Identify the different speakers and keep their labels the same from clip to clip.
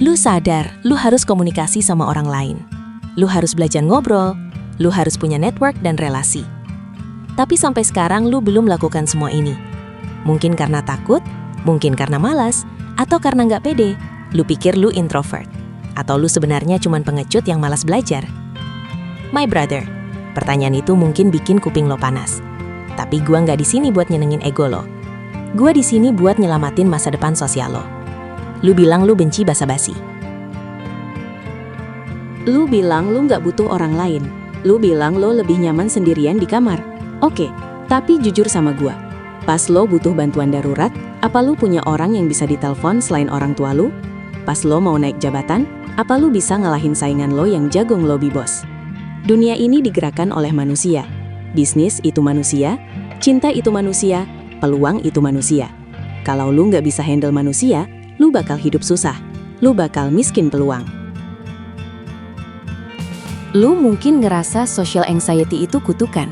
Speaker 1: Lu sadar, lu harus komunikasi sama orang lain. Lu harus belajar ngobrol, lu harus punya network dan relasi. Tapi sampai sekarang lu belum lakukan semua ini. Mungkin karena takut, mungkin karena malas, atau karena nggak pede. Lu pikir lu introvert. Atau lu sebenarnya cuma pengecut yang malas belajar. My brother, pertanyaan itu mungkin bikin kuping lo panas. Tapi gua nggak di sini buat nyenengin ego lo. Gua di sini buat nyelamatin masa depan sosial lo. Lu bilang lu benci basa-basi.
Speaker 2: Lu bilang lu nggak butuh orang lain. Lu bilang lo lebih nyaman sendirian di kamar. Oke, tapi jujur sama gua. Pas lo butuh bantuan darurat, apa lu punya orang yang bisa ditelepon selain orang tua lu? Pas lo mau naik jabatan, apa lu bisa ngalahin saingan lo yang jago ngelobi bos? Dunia ini digerakkan oleh manusia. Bisnis itu manusia, cinta itu manusia, peluang itu manusia. Kalau lu nggak bisa handle manusia, lu bakal hidup susah. Lu bakal miskin peluang.
Speaker 1: Lu mungkin ngerasa social anxiety itu kutukan.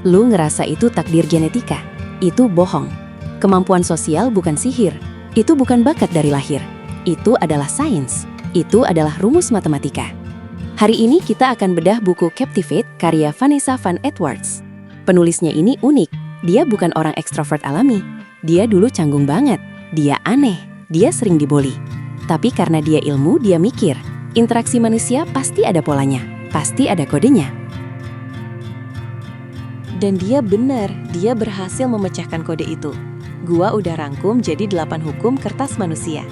Speaker 1: Lu ngerasa itu takdir genetika. Itu bohong. Kemampuan sosial bukan sihir. Itu bukan bakat dari lahir. Itu adalah sains. Itu adalah rumus matematika. Hari ini kita akan bedah buku Captivate karya Vanessa Van Edwards. Penulisnya ini unik. Dia bukan orang ekstrovert alami. Dia dulu canggung banget. Dia aneh. Dia sering dibully. Tapi karena dia ilmu, dia mikir. Interaksi manusia pasti ada polanya. Pasti ada kodenya. Dan dia benar, dia berhasil memecahkan kode itu. Gua udah rangkum jadi 8 hukum kertas manusia.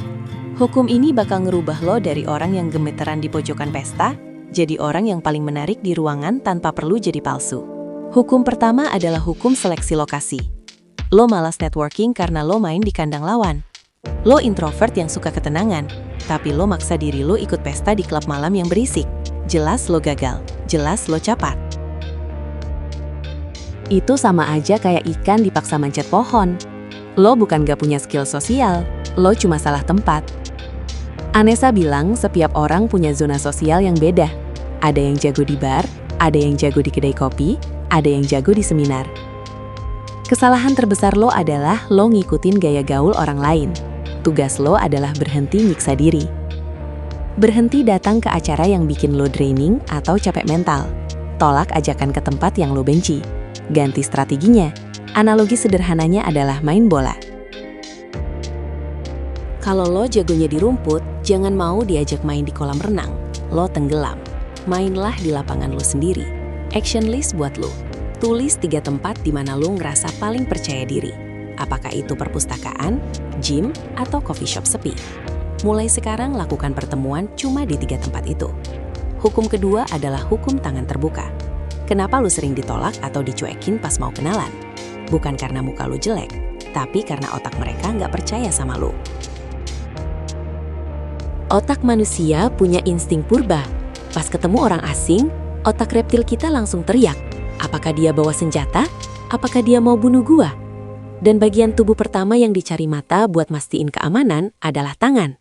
Speaker 1: Hukum ini bakal ngerubah lo dari orang yang gemeteran di pojokan pesta, jadi orang yang paling menarik di ruangan tanpa perlu jadi palsu. Hukum pertama adalah hukum seleksi lokasi. Lo malas networking karena lo main di kandang lawan. Lo introvert yang suka ketenangan, tapi lo maksa diri lo ikut pesta di klub malam yang berisik. Jelas lo gagal, jelas lo capat. Itu sama aja kayak ikan dipaksa manjat pohon. Lo bukan gak punya skill sosial, lo cuma salah tempat. Anessa bilang setiap orang punya zona sosial yang beda. Ada yang jago di bar, ada yang jago di kedai kopi, ada yang jago di seminar. Kesalahan terbesar lo adalah lo ngikutin gaya gaul orang lain. Tugas lo adalah berhenti nyiksa diri. Berhenti datang ke acara yang bikin lo draining atau capek mental. Tolak ajakan ke tempat yang lo benci. Ganti strateginya. Analogi sederhananya adalah main bola. Kalau lo jagonya di rumput, jangan mau diajak main di kolam renang. Lo tenggelam. Mainlah di lapangan lo sendiri. Action list buat lo. Tulis 3 tempat di mana lo ngerasa paling percaya diri. Apakah itu perpustakaan, gym, atau coffee shop sepi? Mulai sekarang lakukan pertemuan cuma di 3 tempat itu. Hukum kedua adalah hukum tangan terbuka. Kenapa lu sering ditolak atau dicuekin pas mau kenalan? Bukan karena muka lu jelek, tapi karena otak mereka nggak percaya sama lu. Otak manusia punya insting purba. Pas ketemu orang asing, otak reptil kita langsung teriak. Apakah dia bawa senjata? Apakah dia mau bunuh gua? Dan bagian tubuh pertama yang dicari mata buat mastiin keamanan adalah tangan.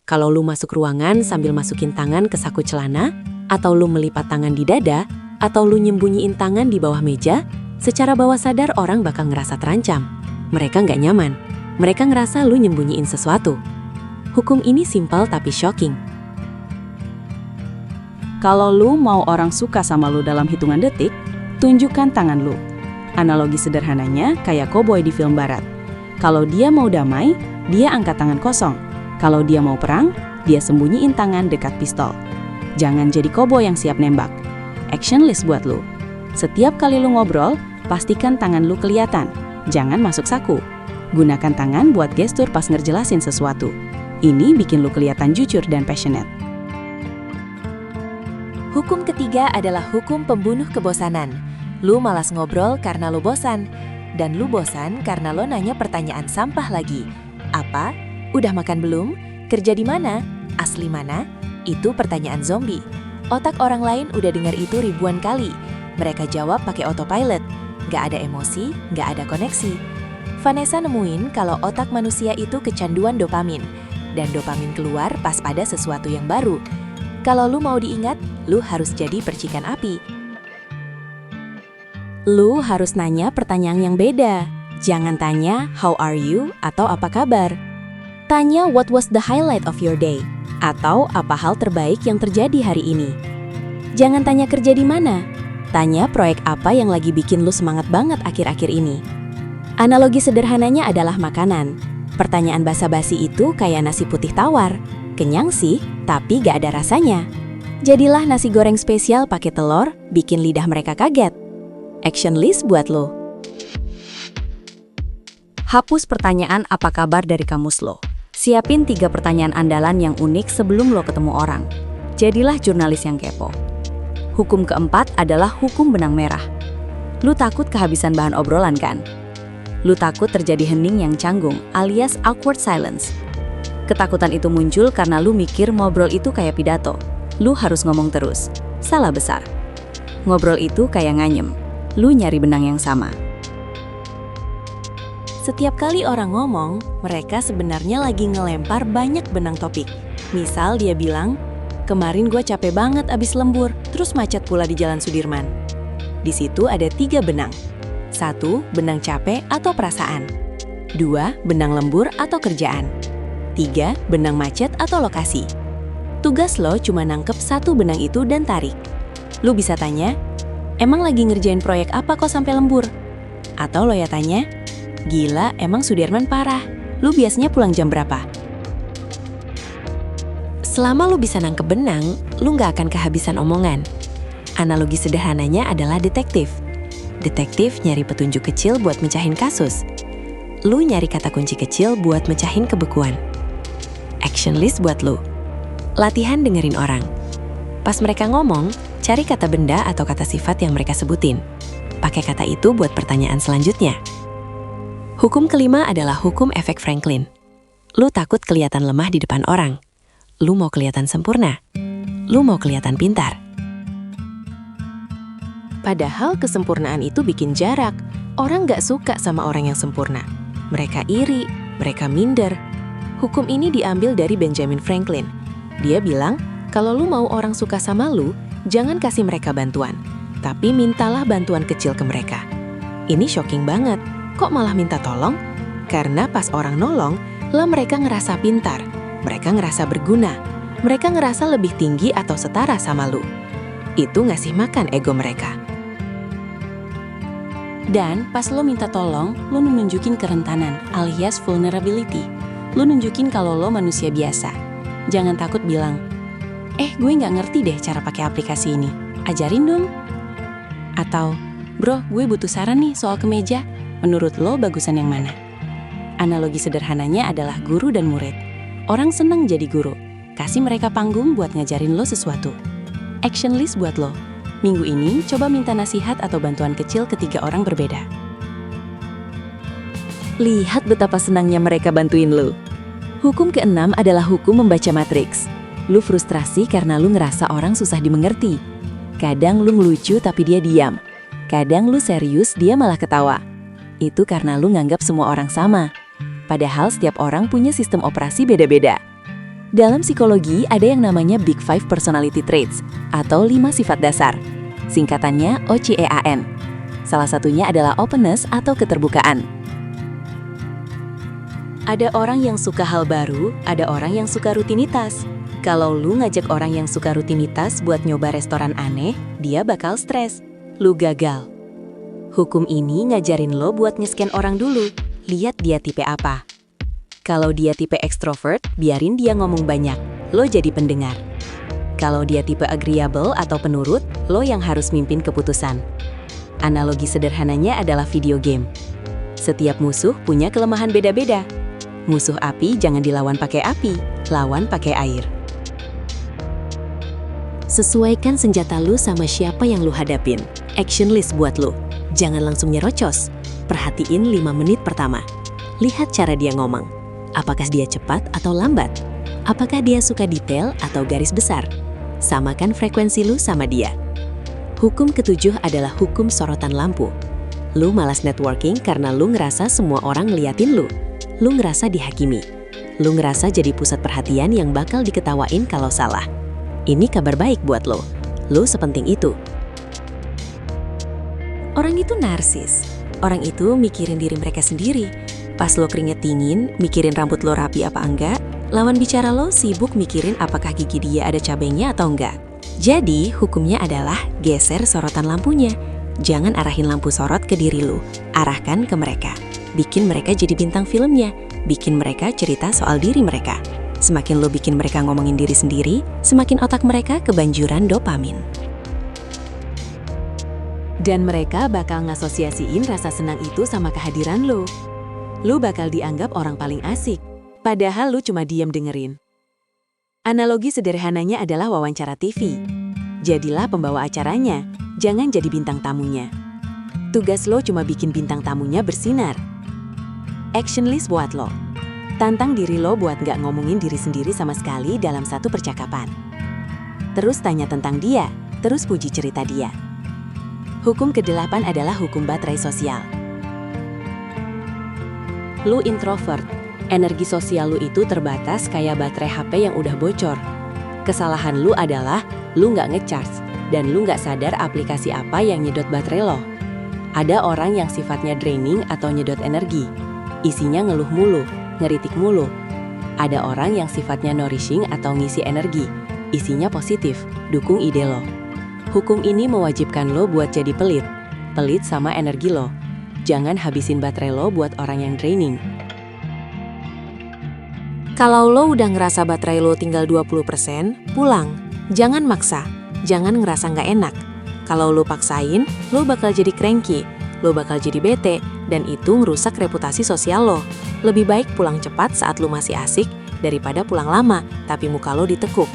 Speaker 1: Kalau lu masuk ruangan sambil masukin tangan ke saku celana, atau lu melipat tangan di dada, atau lu nyembunyiin tangan di bawah meja, secara bawah sadar orang bakal ngerasa terancam. Mereka nggak nyaman. Mereka ngerasa lu nyembunyiin sesuatu. Hukum ini simpel tapi shocking.
Speaker 2: Kalau lu mau orang suka sama lu dalam hitungan detik, tunjukkan tangan lu. Analogi sederhananya kayak koboi di film barat. Kalau dia mau damai, dia angkat tangan kosong. Kalau dia mau perang, dia sembunyiin tangan dekat pistol. Jangan jadi koboi yang siap nembak. Action list buat lu. Setiap kali lu ngobrol, pastikan tangan lu kelihatan. Jangan masuk saku. Gunakan tangan buat gestur pas ngerjelasin sesuatu. Ini bikin lu kelihatan jujur dan passionate.
Speaker 1: Hukum ketiga adalah hukum pembunuh kebosanan. Lu malas ngobrol karena lu bosan. Dan lu bosan karena lo nanya pertanyaan sampah lagi. Apa? Udah makan belum? Kerja di mana? Asli mana? Itu pertanyaan zombie. Otak orang lain udah dengar itu ribuan kali. Mereka jawab pakai autopilot. Gak ada emosi, gak ada koneksi. Vanessa nemuin kalau otak manusia itu kecanduan dopamin. Dan dopamin keluar pas pada sesuatu yang baru. Kalau lu mau diingat, lu harus jadi percikan api. Lu harus nanya pertanyaan yang beda. Jangan tanya, how are you? Atau apa kabar? Tanya, what was the highlight of your day?
Speaker 2: Atau apa hal terbaik yang terjadi hari ini? Jangan tanya kerja di mana. Tanya proyek apa yang lagi bikin lu semangat banget akhir-akhir ini. Analogi sederhananya adalah makanan. Pertanyaan basa-basi itu kayak nasi putih tawar. Kenyang sih, tapi gak ada rasanya. Jadilah nasi goreng spesial pakai telur, bikin lidah mereka kaget. Action list buat lo. Hapus pertanyaan apa kabar dari kamus lo. Siapin 3 pertanyaan andalan yang unik sebelum lo ketemu orang. Jadilah jurnalis yang kepo. Hukum keempat adalah hukum benang merah. Lu takut kehabisan bahan obrolan kan? Lu takut terjadi hening yang canggung alias awkward silence. Ketakutan itu muncul karena lu mikir ngobrol itu kayak pidato. Lu harus ngomong terus. Salah besar. Ngobrol itu kayak nganyem. Lu nyari benang yang sama. Setiap kali orang ngomong, mereka sebenarnya lagi ngelempar banyak benang topik. Misal dia bilang, kemarin gue capek banget abis lembur, terus macet pula di Jalan Sudirman. Di situ ada 3 benang. 1, benang capek atau perasaan. 2, benang lembur atau kerjaan. 3, benang macet atau lokasi. Tugas lo cuma nangkep 1 benang itu dan tarik. Lu bisa tanya, emang lagi ngerjain proyek apa kok sampai lembur? Atau lo ya tanya, gila, emang Sudirman parah. Lu biasanya pulang jam berapa?
Speaker 1: Selama lu bisa nangkep benang, lu nggak akan kehabisan omongan. Analogi sederhananya adalah detektif. Detektif nyari petunjuk kecil buat mecahin kasus. Lu nyari kata kunci kecil buat mecahin kebekuan. Action list buat lu. Latihan dengerin orang. Pas mereka ngomong, cari kata benda atau kata sifat yang mereka sebutin. Pakai kata itu buat pertanyaan selanjutnya. Hukum kelima adalah hukum efek Franklin. Lu takut kelihatan lemah di depan orang. Lu mau kelihatan sempurna. Lu mau kelihatan pintar. Padahal kesempurnaan itu bikin jarak. Orang gak suka sama orang yang sempurna. Mereka iri, mereka minder. Hukum ini diambil dari Benjamin Franklin. Dia bilang, kalau lu mau orang suka sama lu, jangan kasih mereka bantuan. Tapi mintalah bantuan kecil ke mereka. Ini shocking banget. Kok malah minta tolong? Karena pas orang nolong, lah mereka ngerasa pintar. Mereka ngerasa berguna. Mereka ngerasa lebih tinggi atau setara sama lu. Itu ngasih makan ego mereka.
Speaker 2: Dan pas lo minta tolong, lo nunjukin kerentanan alias vulnerability. Lo nunjukin kalau lo manusia biasa. Jangan takut bilang, gue nggak ngerti deh cara pakai aplikasi ini. Ajarin dong. Atau, bro, gue butuh saran nih soal kemeja. Menurut lo bagusan yang mana? Analogi sederhananya adalah guru dan murid. Orang senang jadi guru. Kasih mereka panggung buat ngajarin lo sesuatu. Action list buat lo. Minggu ini, coba minta nasihat atau bantuan kecil ke 3 orang berbeda.
Speaker 1: Lihat betapa senangnya mereka bantuin lu. Hukum keenam adalah hukum membaca matriks. Lu frustrasi karena lu ngerasa orang susah dimengerti. Kadang lu ngelucu tapi dia diam. Kadang lu serius, dia malah ketawa. Itu karena lu nganggap semua orang sama. Padahal setiap orang punya sistem operasi beda-beda. Dalam psikologi ada yang namanya Big Five Personality Traits atau 5 sifat dasar. Singkatannya OCEAN. Salah satunya adalah openness atau keterbukaan. Ada orang yang suka hal baru, ada orang yang suka rutinitas. Kalau lu ngajak orang yang suka rutinitas buat nyoba restoran aneh, dia bakal stres. Lu gagal. Hukum ini ngajarin lo buat nge-scan orang dulu. Lihat dia tipe apa. Kalau dia tipe ekstrovert, biarin dia ngomong banyak. Lo jadi pendengar. Kalau dia tipe agreeable atau penurut, lo yang harus mimpin keputusan. Analogi sederhananya adalah video game. Setiap musuh punya kelemahan beda-beda. Musuh api jangan dilawan pakai api, lawan pakai air. Sesuaikan senjata lu sama siapa yang lu hadapin. Action list buat lu. Jangan langsung nyerocos. Perhatiin 5 menit pertama. Lihat cara dia ngomong. Apakah dia cepat atau lambat? Apakah dia suka detail atau garis besar? Samakan frekuensi lu sama dia. Hukum ketujuh adalah hukum sorotan lampu. Lu malas networking karena lu ngerasa semua orang ngeliatin lu. Lu ngerasa dihakimi. Lu ngerasa jadi pusat perhatian yang bakal diketawain kalau salah. Ini kabar baik buat lo. Lu sepenting itu. Orang itu narsis. Orang itu mikirin diri mereka sendiri. Pas lo keringet dingin, mikirin rambut lo rapi apa enggak,
Speaker 2: Lawan bicara lo sibuk mikirin apakah gigi dia ada cabenya atau enggak. Jadi, hukumnya adalah geser sorotan lampunya. Jangan arahin lampu sorot ke diri lo, arahkan ke mereka. Bikin mereka jadi bintang filmnya, bikin mereka cerita soal diri mereka. Semakin lo bikin mereka ngomongin diri sendiri, semakin otak mereka kebanjuran dopamin.
Speaker 1: Dan mereka bakal ngasosiasiin rasa senang itu sama kehadiran lo. Lo bakal dianggap orang paling asik, padahal lo cuma diam dengerin. Analogi sederhananya adalah wawancara TV. Jadilah pembawa acaranya, jangan jadi bintang tamunya. Tugas lo cuma bikin bintang tamunya bersinar. Action list buat lo. Tantang diri lo buat nggak ngomongin diri sendiri sama sekali dalam satu percakapan. Terus tanya tentang dia, terus puji cerita dia. Hukum ke-8 adalah hukum baterai sosial.
Speaker 2: Lu introvert, energi sosial lu itu terbatas kayak baterai HP yang udah bocor. Kesalahan lu adalah lu nggak ngecharge, dan lu nggak sadar aplikasi apa yang nyedot baterai lo. Ada orang yang sifatnya draining atau nyedot energi. Isinya ngeluh mulu, ngeritik mulu. Ada orang yang sifatnya nourishing atau ngisi energi. Isinya positif, dukung ide lo. Hukum ini mewajibkan lo buat jadi pelit. Pelit sama energi lo. Jangan habisin baterai lo buat orang yang draining. Kalau lo udah ngerasa baterai lo tinggal 20%, pulang. Jangan maksa, jangan ngerasa nggak enak. Kalau lo paksain, lo bakal jadi cranky, lo bakal jadi bete, dan itu ngerusak reputasi sosial lo. Lebih baik pulang cepat saat lo masih asik, daripada pulang lama, tapi muka lo ditekuk.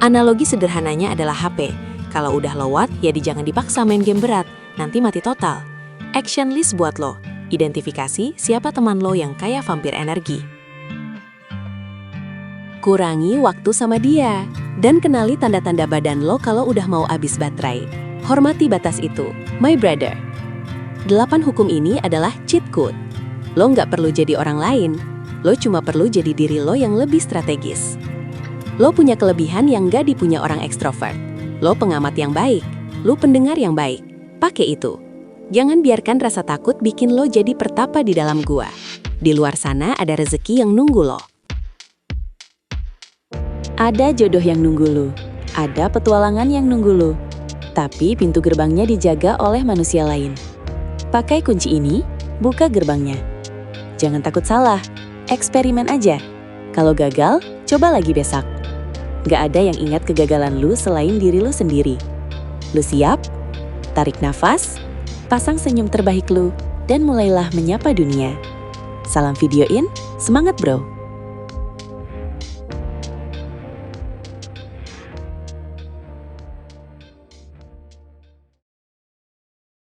Speaker 2: Analogi sederhananya adalah HP. Kalau udah lewat, ya jangan dipaksa main game berat, nanti mati total. Action list buat lo, identifikasi siapa teman lo yang kaya vampir energi. Kurangi waktu sama dia, dan kenali tanda-tanda badan lo kalau udah mau habis baterai. Hormati batas itu, my brother. 8 hukum ini adalah cheat code. Lo nggak perlu jadi orang lain, lo cuma perlu jadi diri lo yang lebih strategis. Lo punya kelebihan yang nggak dipunya orang ekstrovert. Lo pengamat yang baik, lo pendengar yang baik. Pakai itu. Jangan biarkan rasa takut bikin lo jadi pertapa di dalam gua. Di luar sana ada rezeki yang nunggu lo. Ada jodoh yang nunggu lo. Ada petualangan yang nunggu lo. Tapi pintu gerbangnya dijaga oleh manusia lain. Pakai kunci ini, buka gerbangnya. Jangan takut salah, eksperimen aja. Kalau gagal, coba lagi besok. Gak ada yang ingat kegagalan lu selain diri lu sendiri. Lu siap? Tarik nafas, pasang senyum terbaik lu, dan mulailah menyapa dunia. Salam videoin, semangat bro!